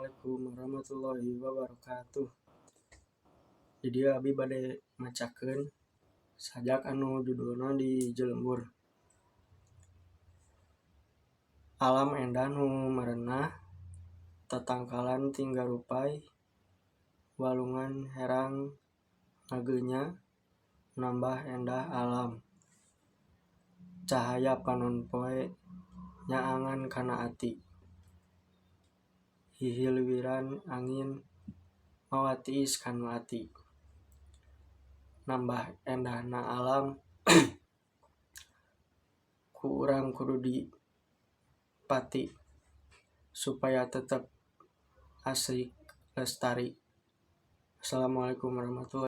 Assalamualaikum warahmatullahi wabarakatuh. Jadi abi bade macakeun sajak anu judulna di Jelembur. Alam endah nu marenah, tatangkalan tinggal rupai, walungan herang ngageunya, nambah endah alam. Cahaya panon poe nyaangan kana ati. Hihiliran angin mawatiis kanu ati. Nambah endahna alam ku urang kudu dipati supaya tetap asri lestari. Assalamualaikum warahmatullahi wabarakatuh.